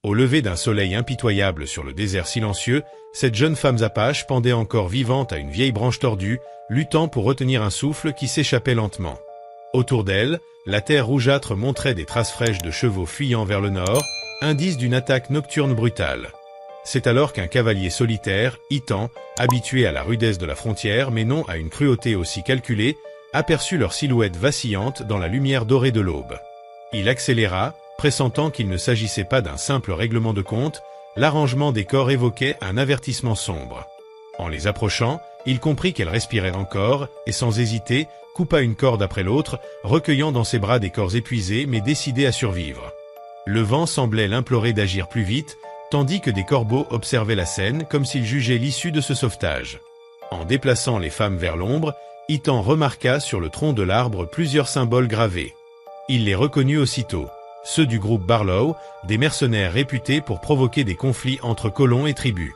Au lever d'un soleil impitoyable sur le désert silencieux, cette jeune femme apache pendait encore vivante à une vieille branche tordue, luttant pour retenir un souffle qui s'échappait lentement. Autour d'elle, la terre rougeâtre montrait des traces fraîches de chevaux fuyant vers le nord, indice d'une attaque nocturne brutale. C'est alors qu'un cavalier solitaire, Itan, habitué à la rudesse de la frontière mais non à une cruauté aussi calculée, aperçut leur silhouette vacillante dans la lumière dorée de l'aube. Il accéléra, pressentant qu'il ne s'agissait pas d'un simple règlement de compte, l'arrangement des corps évoquait un avertissement sombre. En les approchant, il comprit qu'elles respiraient encore, et sans hésiter, coupa une corde après l'autre, recueillant dans ses bras des corps épuisés mais décidés à survivre. Le vent semblait l'implorer d'agir plus vite, tandis que des corbeaux observaient la scène comme s'ils jugeaient l'issue de ce sauvetage. En déplaçant les femmes vers l'ombre, Itan remarqua sur le tronc de l'arbre plusieurs symboles gravés. Il les reconnut aussitôt. Ceux du groupe Barlow, des mercenaires réputés pour provoquer des conflits entre colons et tribus.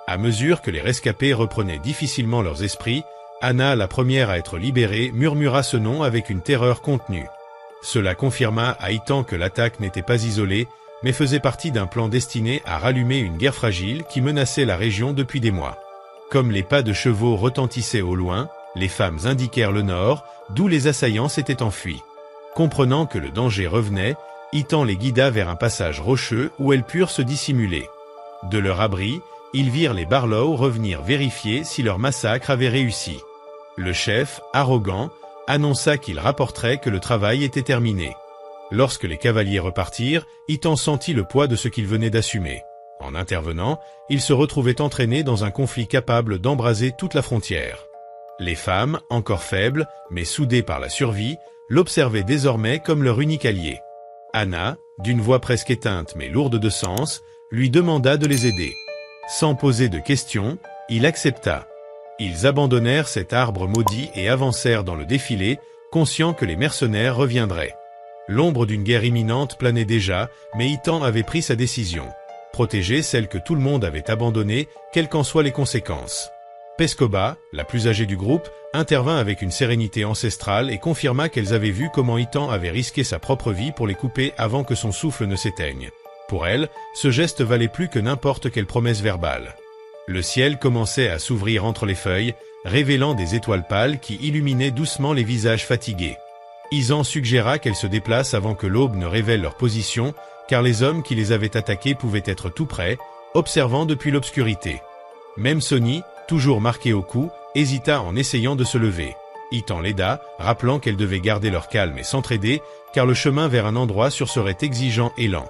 À mesure que les rescapés reprenaient difficilement leurs esprits, Anna, la première à être libérée, murmura ce nom avec une terreur contenue. Cela confirma à Itan que l'attaque n'était pas isolée, mais faisait partie d'un plan destiné à rallumer une guerre fragile qui menaçait la région depuis des mois. Comme les pas de chevaux retentissaient au loin, les femmes indiquèrent le nord, d'où les assaillants s'étaient enfuis. Comprenant que le danger revenait, Itan les guida vers un passage rocheux où elles purent se dissimuler. De leur abri, ils virent les Barlow revenir vérifier si leur massacre avait réussi. Le chef, arrogant, annonça qu'il rapporterait que le travail était terminé. Lorsque les cavaliers repartirent, Itan sentit le poids de ce qu'il venait d'assumer. En intervenant, il se retrouvait entraîné dans un conflit capable d'embraser toute la frontière. Les femmes, encore faibles, mais soudées par la survie, l'observaient désormais comme leur unique allié. Anna, d'une voix presque éteinte mais lourde de sens, lui demanda de les aider. Sans poser de questions, il accepta. Ils abandonnèrent cet arbre maudit et avancèrent dans le défilé, conscients que les mercenaires reviendraient. L'ombre d'une guerre imminente planait déjà, mais Itan avait pris sa décision. Protéger celle que tout le monde avait abandonnée, quelles qu'en soient les conséquences. Pescoba, la plus âgée du groupe, intervint avec une sérénité ancestrale et confirma qu'elles avaient vu comment Itan avait risqué sa propre vie pour les couper avant que son souffle ne s'éteigne. Pour elle, ce geste valait plus que n'importe quelle promesse verbale. Le ciel commençait à s'ouvrir entre les feuilles, révélant des étoiles pâles qui illuminaient doucement les visages fatigués. Isan suggéra qu'elles se déplacent avant que l'aube ne révèle leur position, car les hommes qui les avaient attaqués pouvaient être tout près, observant depuis l'obscurité. Même Sonny, toujours marquée au cou, hésita en essayant de se lever. Itan l'aida, rappelant qu'elles devaient garder leur calme et s'entraider, car le chemin vers un endroit sûr serait exigeant et lent.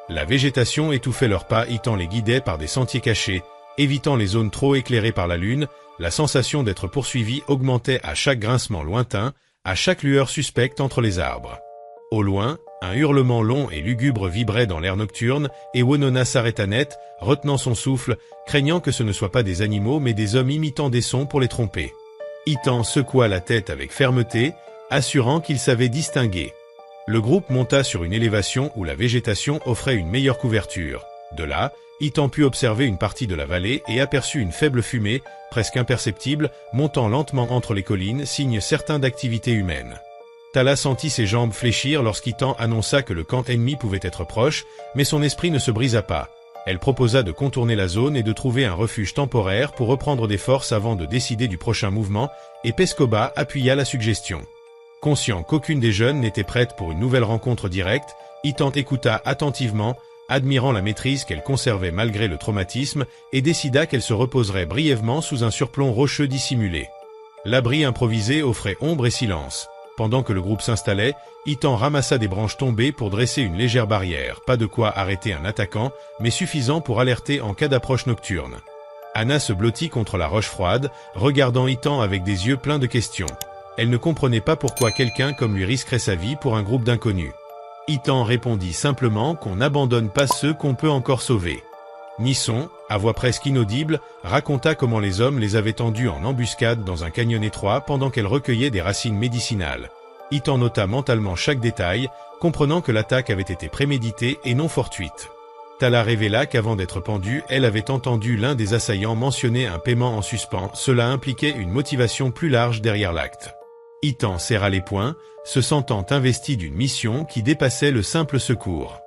La végétation étouffait leurs pas, Itan les guidait par des sentiers cachés, évitant les zones trop éclairées par la lune, la sensation d'être poursuivi augmentait à chaque grincement lointain, à chaque lueur suspecte entre les arbres. Au loin, un hurlement long et lugubre vibrait dans l'air nocturne, et Winona s'arrêta net, retenant son souffle, craignant que ce ne soient pas des animaux mais des hommes imitant des sons pour les tromper. Itan secoua la tête avec fermeté, assurant qu'il savait distinguer. Le groupe monta sur une élévation où la végétation offrait une meilleure couverture. De là, Itan put observer une partie de la vallée et aperçut une faible fumée, presque imperceptible, montant lentement entre les collines, signe certain d'activité humaine. Tala sentit ses jambes fléchir lorsqu'Itan annonça que le camp ennemi pouvait être proche, mais son esprit ne se brisa pas. Elle proposa de contourner la zone et de trouver un refuge temporaire pour reprendre des forces avant de décider du prochain mouvement, et Pescoba appuya la suggestion. Conscient qu'aucune des jeunes n'était prête pour une nouvelle rencontre directe, Itan écouta attentivement, admirant la maîtrise qu'elle conservait malgré le traumatisme, et décida qu'elle se reposerait brièvement sous un surplomb rocheux dissimulé. L'abri improvisé offrait ombre et silence. Pendant que le groupe s'installait, Itan ramassa des branches tombées pour dresser une légère barrière, pas de quoi arrêter un attaquant, mais suffisant pour alerter en cas d'approche nocturne. Anna se blottit contre la roche froide, regardant Itan avec des yeux pleins de questions. Elle ne comprenait pas pourquoi quelqu'un comme lui risquerait sa vie pour un groupe d'inconnus. Itan répondit simplement qu'on n'abandonne pas ceux qu'on peut encore sauver. Nisson, à voix presque inaudible, raconta comment les hommes les avaient tendus en embuscade dans un canyon étroit pendant qu'elles recueillaient des racines médicinales. Itan nota mentalement chaque détail, comprenant que l'attaque avait été préméditée et non fortuite. Tala révéla qu'avant d'être pendue, elle avait entendu l'un des assaillants mentionner un paiement en suspens, cela impliquait une motivation plus large derrière l'acte. Itan serra les poings, se sentant investi d'une mission qui dépassait le simple secours.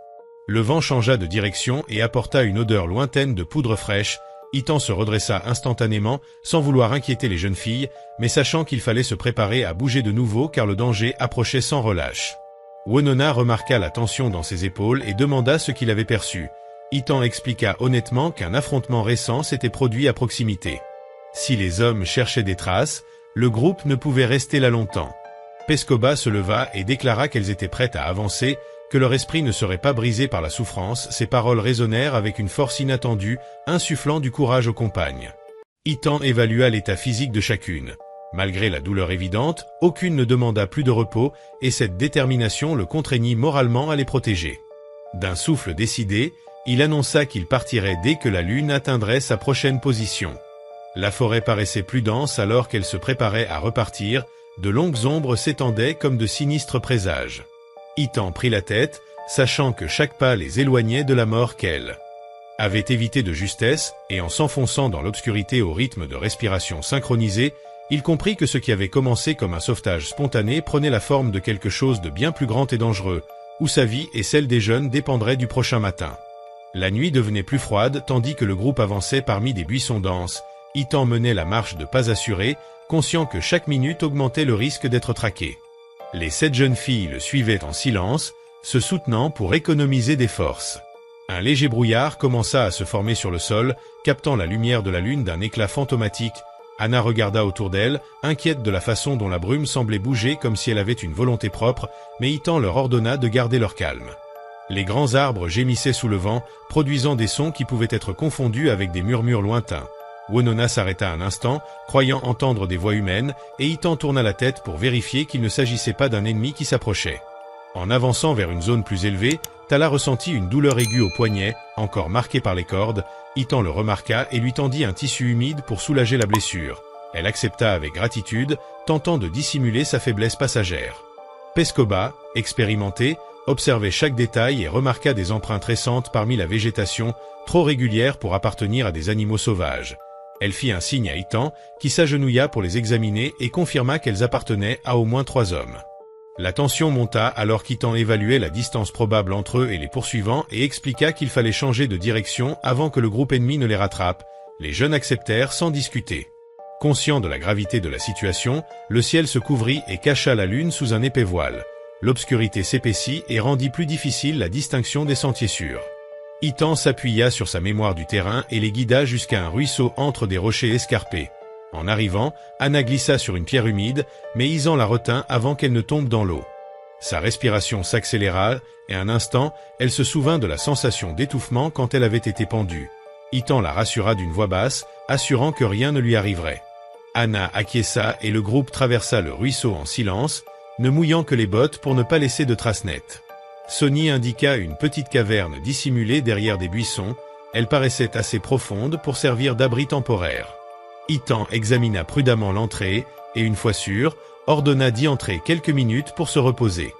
Le vent changea de direction et apporta une odeur lointaine de poudre fraîche. Ethan se redressa instantanément, sans vouloir inquiéter les jeunes filles, mais sachant qu'il fallait se préparer à bouger de nouveau car le danger approchait sans relâche. Winona remarqua la tension dans ses épaules et demanda ce qu'il avait perçu. Ethan expliqua honnêtement qu'un affrontement récent s'était produit à proximité. Si les hommes cherchaient des traces, le groupe ne pouvait rester là longtemps. Pescoba se leva et déclara qu'elles étaient prêtes à avancer, que leur esprit ne serait pas brisé par la souffrance. Ses paroles résonnèrent avec une force inattendue, insufflant du courage aux compagnes. Ethan évalua l'état physique de chacune. Malgré la douleur évidente, aucune ne demanda plus de repos, et cette détermination le contraignit moralement à les protéger. D'un souffle décidé, il annonça qu'il partirait dès que la lune atteindrait sa prochaine position. La forêt paraissait plus dense alors qu'elle se préparait à repartir, de longues ombres s'étendaient comme de sinistres présages. Ethan prit la tête, sachant que chaque pas les éloignait de la mort qu'elle avait évité de justesse, et en s'enfonçant dans l'obscurité au rythme de respiration synchronisée, il comprit que ce qui avait commencé comme un sauvetage spontané prenait la forme de quelque chose de bien plus grand et dangereux, où sa vie et celle des jeunes dépendraient du prochain matin. La nuit devenait plus froide tandis que le groupe avançait parmi des buissons denses. Ethan menait la marche de pas assurés, conscient que chaque minute augmentait le risque d'être traqué. Les 7 jeunes filles le suivaient en silence, se soutenant pour économiser des forces. Un léger brouillard commença à se former sur le sol, captant la lumière de la lune d'un éclat fantomatique. Anna regarda autour d'elle, inquiète de la façon dont la brume semblait bouger comme si elle avait une volonté propre, mais Ethan leur ordonna de garder leur calme. Les grands arbres gémissaient sous le vent, produisant des sons qui pouvaient être confondus avec des murmures lointains. Winona s'arrêta un instant, croyant entendre des voix humaines, et Ethan tourna la tête pour vérifier qu'il ne s'agissait pas d'un ennemi qui s'approchait. En avançant vers une zone plus élevée, Tala ressentit une douleur aiguë au poignet, encore marquée par les cordes. Ethan le remarqua et lui tendit un tissu humide pour soulager la blessure. Elle accepta avec gratitude, tentant de dissimuler sa faiblesse passagère. Pescoba, expérimenté, observait chaque détail et remarqua des empreintes récentes parmi la végétation, trop régulières pour appartenir à des animaux sauvages. Elle fit un signe à Ethan, qui s'agenouilla pour les examiner et confirma qu'elles appartenaient à au moins 3 hommes. La tension monta alors qu'Ethan évaluait la distance probable entre eux et les poursuivants et expliqua qu'il fallait changer de direction avant que le groupe ennemi ne les rattrape. Les jeunes acceptèrent sans discuter. Conscient de la gravité de la situation, le ciel se couvrit et cacha la lune sous un épais voile. L'obscurité s'épaissit et rendit plus difficile la distinction des sentiers sûrs. Ethan s'appuya sur sa mémoire du terrain et les guida jusqu'à un ruisseau entre des rochers escarpés. En arrivant, Anna glissa sur une pierre humide, mais Ethan la retint avant qu'elle ne tombe dans l'eau. Sa respiration s'accéléra, et un instant, elle se souvint de la sensation d'étouffement quand elle avait été pendue. Ethan la rassura d'une voix basse, assurant que rien ne lui arriverait. Anna acquiesça et le groupe traversa le ruisseau en silence, ne mouillant que les bottes pour ne pas laisser de traces nettes. Sonny indiqua une petite caverne dissimulée derrière des buissons. Elle paraissait assez profonde pour servir d'abri temporaire. Ethan examina prudemment l'entrée et, une fois sûr, ordonna d'y entrer quelques minutes pour se reposer.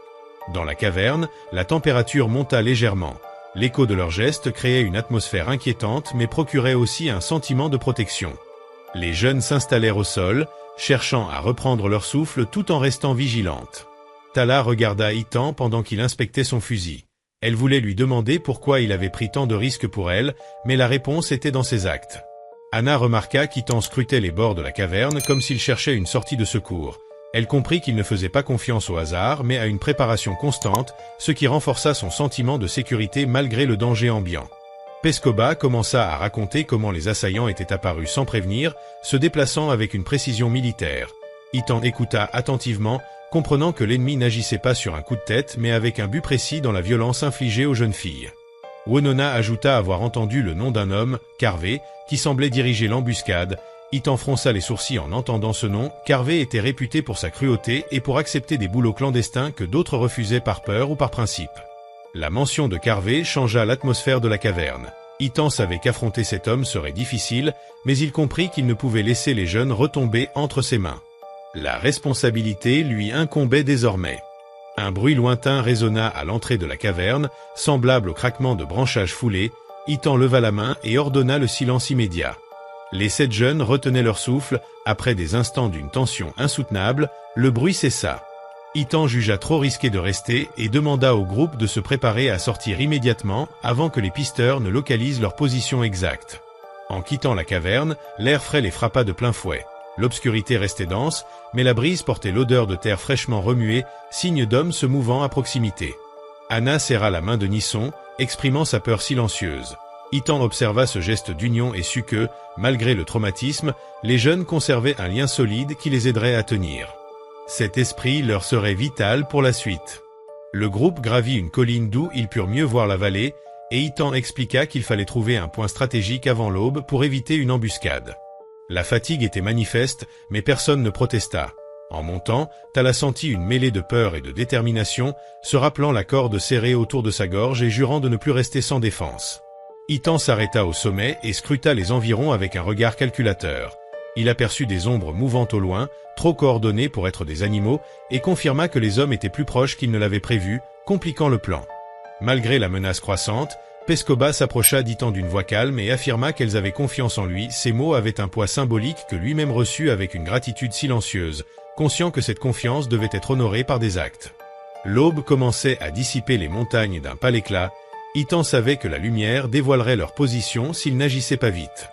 Dans la caverne, la température monta légèrement. L'écho de leurs gestes créait une atmosphère inquiétante mais procurait aussi un sentiment de protection. Les jeunes s'installèrent au sol, cherchant à reprendre leur souffle tout en restant vigilantes. Tala regarda Ethan pendant qu'il inspectait son fusil. Elle voulait lui demander pourquoi il avait pris tant de risques pour elle, mais la réponse était dans ses actes. Anna remarqua qu'Ethan scrutait les bords de la caverne comme s'il cherchait une sortie de secours. Elle comprit qu'il ne faisait pas confiance au hasard, mais à une préparation constante, ce qui renforça son sentiment de sécurité malgré le danger ambiant. Pescoba commença à raconter comment les assaillants étaient apparus sans prévenir, se déplaçant avec une précision militaire. Ethan écouta attentivement, comprenant que l'ennemi n'agissait pas sur un coup de tête mais avec un but précis dans la violence infligée aux jeunes filles. Winona ajouta avoir entendu le nom d'un homme, Carvey, qui semblait diriger l'embuscade. Ethan fronça les sourcils en entendant ce nom. Carvey était réputé pour sa cruauté et pour accepter des boulots clandestins que d'autres refusaient par peur ou par principe. La mention de Carvey changea l'atmosphère de la caverne. Ethan savait qu'affronter cet homme serait difficile, mais il comprit qu'il ne pouvait laisser les jeunes retomber entre ses mains. La responsabilité lui incombait désormais. Un bruit lointain résonna à l'entrée de la caverne, semblable au craquement de branchages foulés. Ethan leva la main et ordonna le silence immédiat. Les 7 jeunes retenaient leur souffle. Après des instants d'une tension insoutenable, le bruit cessa. Itan jugea trop risqué de rester et demanda au groupe de se préparer à sortir immédiatement avant que les pisteurs ne localisent leur position exacte. En quittant la caverne, l'air frais les frappa de plein fouet. L'obscurité restait dense, mais la brise portait l'odeur de terre fraîchement remuée, signe d'hommes se mouvant à proximité. Anna serra la main de Nisson, exprimant sa peur silencieuse. Itan observa ce geste d'union et sut que, malgré le traumatisme, les jeunes conservaient un lien solide qui les aiderait à tenir. Cet esprit leur serait vital pour la suite. Le groupe gravit une colline d'où ils purent mieux voir la vallée, et Itan expliqua qu'il fallait trouver un point stratégique avant l'aube pour éviter une embuscade. La fatigue était manifeste, mais personne ne protesta. En montant, Tala sentit une mêlée de peur et de détermination, se rappelant la corde serrée autour de sa gorge et jurant de ne plus rester sans défense. Itan s'arrêta au sommet et scruta les environs avec un regard calculateur. Il aperçut des ombres mouvantes au loin, trop coordonnées pour être des animaux, et confirma que les hommes étaient plus proches qu'ils ne l'avaient prévu, compliquant le plan. Malgré la menace croissante, Pescoba s'approcha d'Itan d'une voix calme et affirma qu'elles avaient confiance en lui. Ces mots avaient un poids symbolique que lui-même reçut avec une gratitude silencieuse, conscient que cette confiance devait être honorée par des actes. L'aube commençait à dissiper les montagnes d'un pâle éclat. Itan savait que la lumière dévoilerait leur position s'ils n'agissaient pas vite.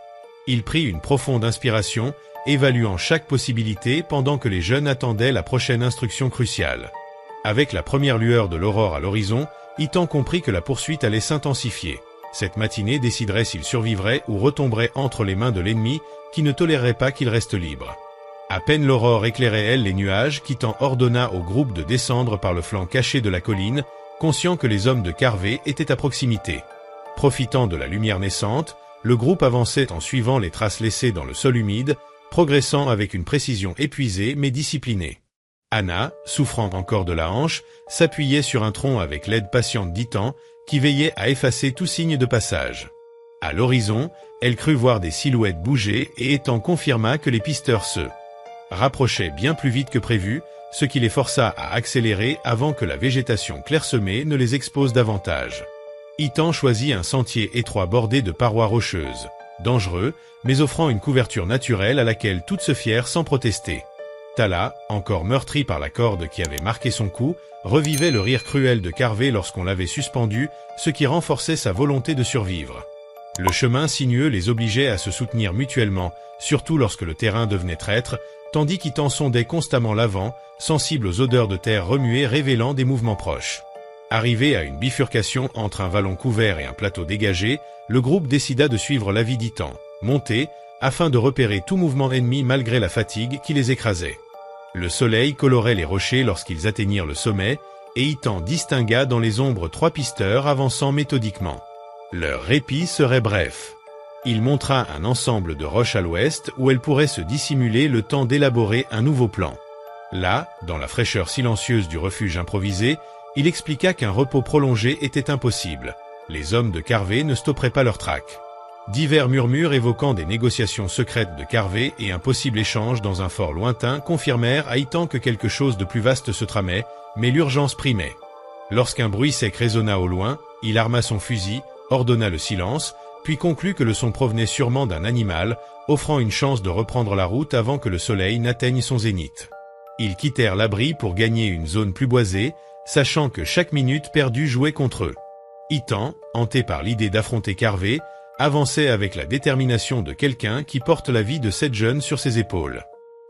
Il prit une profonde inspiration, évaluant chaque possibilité pendant que les jeunes attendaient la prochaine instruction cruciale. Avec la première lueur de l'aurore à l'horizon, Itan comprit que la poursuite allait s'intensifier. Cette matinée déciderait s'il survivrait ou retomberait entre les mains de l'ennemi, qui ne tolérerait pas qu'il reste libre. À peine l'aurore éclairait elle les nuages, qu'Itan ordonna au groupe de descendre par le flanc caché de la colline, conscient que les hommes de Carvé étaient à proximité. Profitant de la lumière naissante, le groupe avançait en suivant les traces laissées dans le sol humide, progressant avec une précision épuisée mais disciplinée. Anna, souffrant encore de la hanche, s'appuyait sur un tronc avec l'aide patiente d'Itan, qui veillait à effacer tout signe de passage. À l'horizon, elle crut voir des silhouettes bouger et Itan confirma que les pisteurs se rapprochaient bien plus vite que prévu, ce qui les força à accélérer avant que la végétation clairsemée ne les expose davantage. Itan choisit un sentier étroit bordé de parois rocheuses, dangereux, mais offrant une couverture naturelle à laquelle toutes se fièrent sans protester. Tala, encore meurtri par la corde qui avait marqué son cou, revivait le rire cruel de Carvé lorsqu'on l'avait suspendu, ce qui renforçait sa volonté de survivre. Le chemin sinueux les obligeait à se soutenir mutuellement, surtout lorsque le terrain devenait traître, tandis qu'Itan sondait constamment l'avant, sensible aux odeurs de terre remuée révélant des mouvements proches. Arrivé à une bifurcation entre un vallon couvert et un plateau dégagé, le groupe décida de suivre l'avis d'Itan, monter, afin de repérer tout mouvement ennemi malgré la fatigue qui les écrasait. Le soleil colorait les rochers lorsqu'ils atteignirent le sommet, et Itan distingua dans les ombres 3 pisteurs avançant méthodiquement. Leur répit serait bref. Il montra un ensemble de roches à l'ouest où elles pourraient se dissimuler le temps d'élaborer un nouveau plan. Là, dans la fraîcheur silencieuse du refuge improvisé, il expliqua qu'un repos prolongé était impossible. Les hommes de Carvé ne stopperaient pas leur traque. Divers murmures évoquant des négociations secrètes de Carvé et un possible échange dans un fort lointain confirmèrent à Itan que quelque chose de plus vaste se tramait, mais l'urgence primait. Lorsqu'un bruit sec résonna au loin, il arma son fusil, ordonna le silence, puis conclut que le son provenait sûrement d'un animal, offrant une chance de reprendre la route avant que le soleil n'atteigne son zénith. Ils quittèrent l'abri pour gagner une zone plus boisée, sachant que chaque minute perdue jouait contre eux. Itan, hanté par l'idée d'affronter Carvé, avançait avec la détermination de quelqu'un qui porte la vie de 7 jeunes sur ses épaules.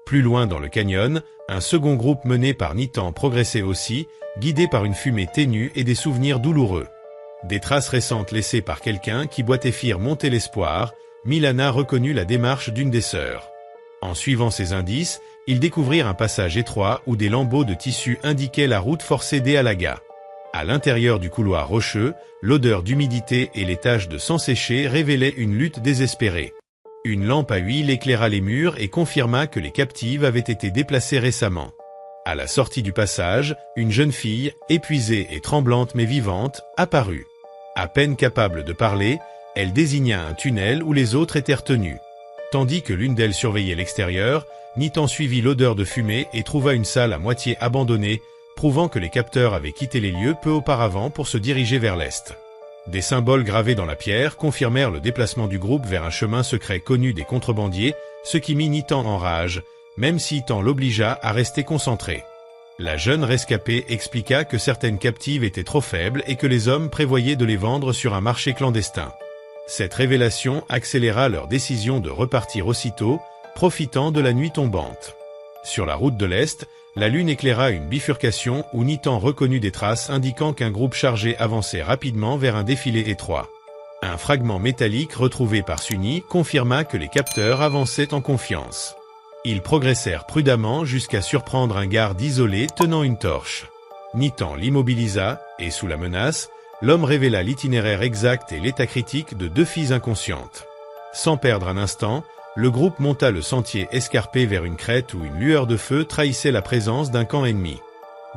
Plus loin dans le canyon, un second groupe mené par Nitan progressait aussi, guidé par une fumée ténue et des souvenirs douloureux. Des traces récentes laissées par quelqu'un qui boitait firent monter l'espoir, Milana reconnut la démarche d'une des sœurs. En suivant ces indices, ils découvrirent un passage étroit où des lambeaux de tissu indiquaient la route forcée des Alaga. À l'intérieur du couloir rocheux, l'odeur d'humidité et les taches de sang séché révélaient une lutte désespérée. Une lampe à huile éclaira les murs et confirma que les captives avaient été déplacées récemment. À la sortie du passage, une jeune fille, épuisée et tremblante mais vivante, apparut. À peine capable de parler, elle désigna un tunnel où les autres étaient retenus. Tandis que l'une d'elles surveillait l'extérieur, Nitan suivit l'odeur de fumée et trouva une salle à moitié abandonnée, prouvant que les capteurs avaient quitté les lieux peu auparavant pour se diriger vers l'est. Des symboles gravés dans la pierre confirmèrent le déplacement du groupe vers un chemin secret connu des contrebandiers, ce qui mit Nitan en rage, même si Itan l'obligea à rester concentré. La jeune rescapée expliqua que certaines captives étaient trop faibles et que les hommes prévoyaient de les vendre sur un marché clandestin. Cette révélation accéléra leur décision de repartir aussitôt, profitant de la nuit tombante. Sur la route de l'Est, la lune éclaira une bifurcation où Nitan reconnut des traces indiquant qu'un groupe chargé avançait rapidement vers un défilé étroit. Un fragment métallique retrouvé par Sunny confirma que les capteurs avançaient en confiance. Ils progressèrent prudemment jusqu'à surprendre un garde isolé tenant une torche. Nitan l'immobilisa, et sous la menace, l'homme révéla l'itinéraire exact et l'état critique de 2 filles inconscientes. Sans perdre un instant, le groupe monta le sentier escarpé vers une crête où une lueur de feu trahissait la présence d'un camp ennemi.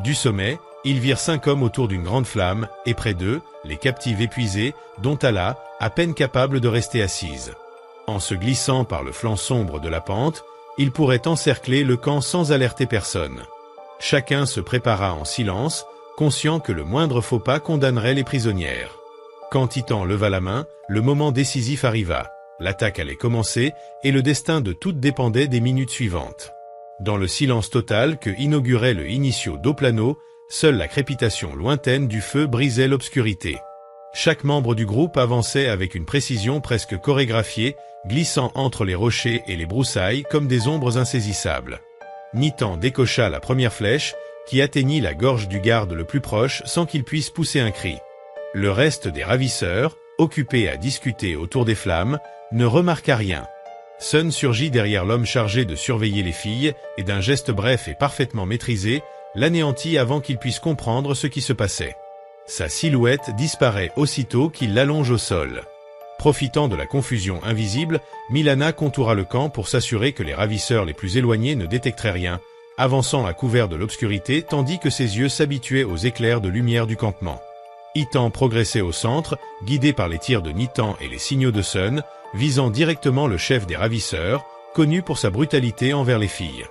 Du sommet, ils virent 5 hommes autour d'une grande flamme, et près d'eux, les captives épuisées, dont Tala, à peine capable de rester assise. En se glissant par le flanc sombre de la pente, ils pourraient encercler le camp sans alerter personne. Chacun se prépara en silence, conscient que le moindre faux pas condamnerait les prisonnières. Quand Titan leva la main, le moment décisif arriva. L'attaque allait commencer, et le destin de toutes dépendait des minutes suivantes. Dans le silence total que inaugurait le Inicio do Plano, seule la crépitation lointaine du feu brisait l'obscurité. Chaque membre du groupe avançait avec une précision presque chorégraphiée, glissant entre les rochers et les broussailles comme des ombres insaisissables. Nitan décocha la première flèche, qui atteignit la gorge du garde le plus proche sans qu'il puisse pousser un cri. Le reste des ravisseurs, occupés à discuter autour des flammes, ne remarqua rien. Sun surgit derrière l'homme chargé de surveiller les filles, et d'un geste bref et parfaitement maîtrisé, l'anéantit avant qu'il puisse comprendre ce qui se passait. Sa silhouette disparaît aussitôt qu'il l'allonge au sol. Profitant de la confusion invisible, Milana contoura le camp pour s'assurer que les ravisseurs les plus éloignés ne détecteraient rien, avançant à couvert de l'obscurité tandis que ses yeux s'habituaient aux éclairs de lumière du campement. Itan progressait au centre, guidé par les tirs de Nitan et les signaux de Sun, visant directement le chef des ravisseurs, connu pour sa brutalité envers les filles.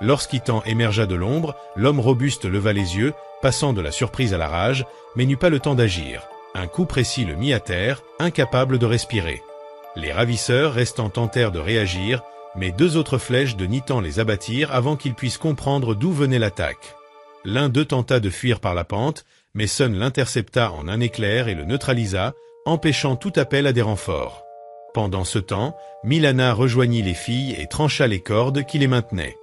Lorsqu'Itan émergea de l'ombre, l'homme robuste leva les yeux, passant de la surprise à la rage, mais n'eut pas le temps d'agir. Un coup précis le mit à terre, incapable de respirer. Les ravisseurs restant tentèrent de réagir, mais 2 autres flèches de Nitan les abattirent avant qu'ils puissent comprendre d'où venait l'attaque. L'un d'eux tenta de fuir par la pente, mais Sun l'intercepta en un éclair et le neutralisa, empêchant tout appel à des renforts. Pendant ce temps, Milana rejoignit les filles et trancha les cordes qui les maintenaient.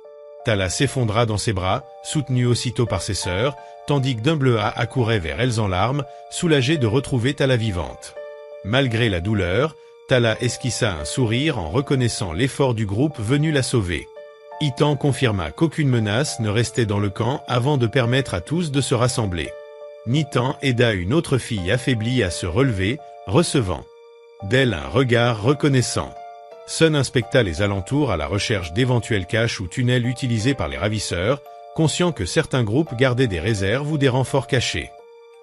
Tala s'effondra dans ses bras, soutenue aussitôt par ses sœurs, tandis que Dumbleha accourait vers elles en larmes, soulagée de retrouver Tala vivante. Malgré la douleur, Tala esquissa un sourire en reconnaissant l'effort du groupe venu la sauver. Itan confirma qu'aucune menace ne restait dans le camp avant de permettre à tous de se rassembler. Nitan aida une autre fille affaiblie à se relever, recevant d'elle un regard reconnaissant. Sun inspecta les alentours à la recherche d'éventuels caches ou tunnels utilisés par les ravisseurs, conscient que certains groupes gardaient des réserves ou des renforts cachés.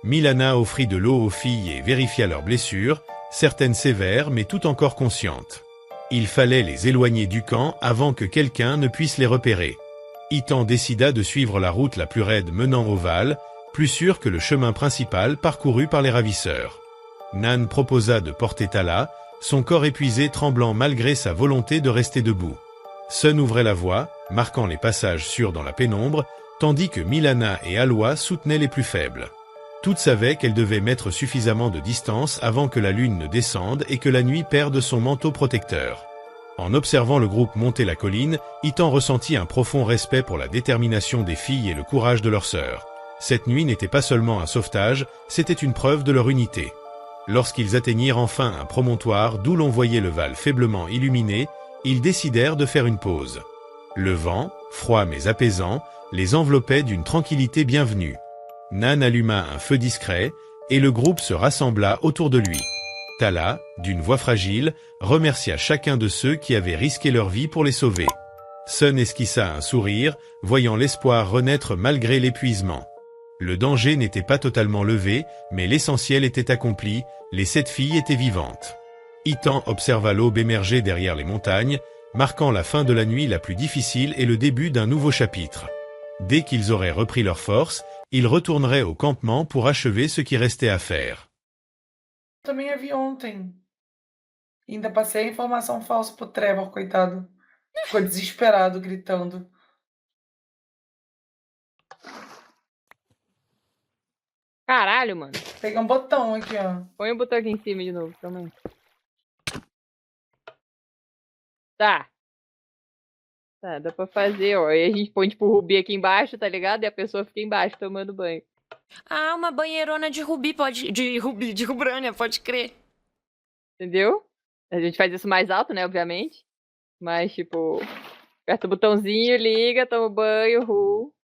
Milana offrit de l'eau aux filles et vérifia leurs blessures, certaines sévères mais toutes encore conscientes. Il fallait les éloigner du camp avant que quelqu'un ne puisse les repérer. Itan décida de suivre la route la plus raide menant au Val, plus sûre que le chemin principal parcouru par les ravisseurs. Nan proposa de porter Tala, son corps épuisé tremblant malgré sa volonté de rester debout. Sun ouvrait la voie, marquant les passages sûrs dans la pénombre, tandis que Milana et Aloy soutenaient les plus faibles. Toutes savaient qu'elles devaient mettre suffisamment de distance avant que la lune ne descende et que la nuit perde son manteau protecteur. En observant le groupe monter la colline, Itan ressentit un profond respect pour la détermination des filles et le courage de leurs sœurs. Cette nuit n'était pas seulement un sauvetage, c'était une preuve de leur unité. Lorsqu'ils atteignirent enfin un promontoire d'où l'on voyait le Val faiblement illuminé, ils décidèrent de faire une pause. Le vent, froid mais apaisant, les enveloppait d'une tranquillité bienvenue. Nan alluma un feu discret, et le groupe se rassembla autour de lui. Tala, d'une voix fragile, remercia chacun de ceux qui avaient risqué leur vie pour les sauver. Sun esquissa un sourire, voyant l'espoir renaître malgré l'épuisement. Le danger n'était pas totalement levé, mais l'essentiel était accompli, les 7 filles étaient vivantes. Itan observa l'aube émerger derrière les montagnes, marquant la fin de la nuit la plus difficile et le début d'un nouveau chapitre. Dès qu'ils auraient repris leur force, ils retourneraient au campement pour achever ce qui restait à faire. Também a vi ontem. Ainda passei a informação falsa pro Trevor, coitado. Ficou desesperado, gritando. Caralho, mano. Peguei um botão aqui, ó. Põe o botão aqui em cima de novo, também. Tá. Tá, dá pra fazer, ó. Aí a gente põe, tipo, o Rubi aqui embaixo, tá ligado? E a pessoa fica embaixo tomando banho. Ah, uma banheirona de Rubi, de Rubrânia, pode crer. Entendeu? A gente faz isso mais alto, né, obviamente. Mas, tipo, aperta o botãozinho, liga, toma banho,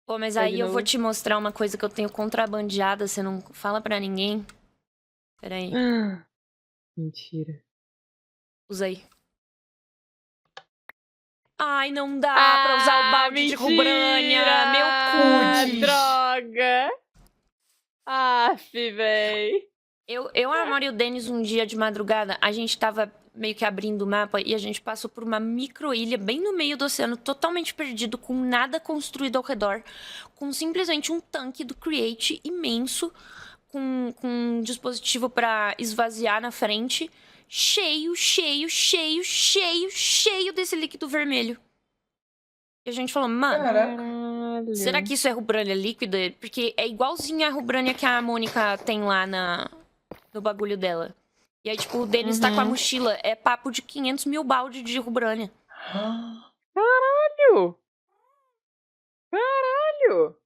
Pô, mas Vai aí de eu vou novo. te mostrar uma coisa que eu tenho contrabandeada, você não fala pra ninguém. Peraí, Mentira. usa aí. Ai, não dá pra usar o balde de Rubrânia, meu cu. Putz. Droga! Aff, véi. Eu, a Amora e o Denis, um dia de madrugada, a gente tava meio que abrindo o mapa e a gente passou por uma micro-ilha bem no meio do oceano, totalmente perdido, com nada construído ao redor, com simplesmente um tanque do Create imenso, com um dispositivo pra esvaziar na frente, cheio desse líquido vermelho. E a gente falou, mano, Caraca. Caralho. será que isso é Rubrânia líquida? Porque é igualzinho a Rubrânia que a Mônica tem lá no bagulho dela. E aí, tipo, o Denis tá com a mochila. É papo de 500 mil balde de Rubrânia. Caralho! Caralho!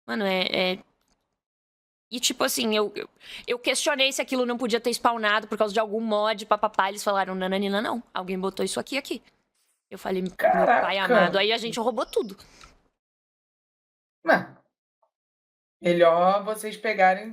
Mano, E, tipo assim, eu questionei se aquilo não podia ter spawnado por causa de algum mod, papapá. Eles falaram, nananina, não. Alguém botou isso aqui. Eu falei, meu pai Caraca. amado. Aí a gente roubou tudo. Não. Melhor vocês pegarem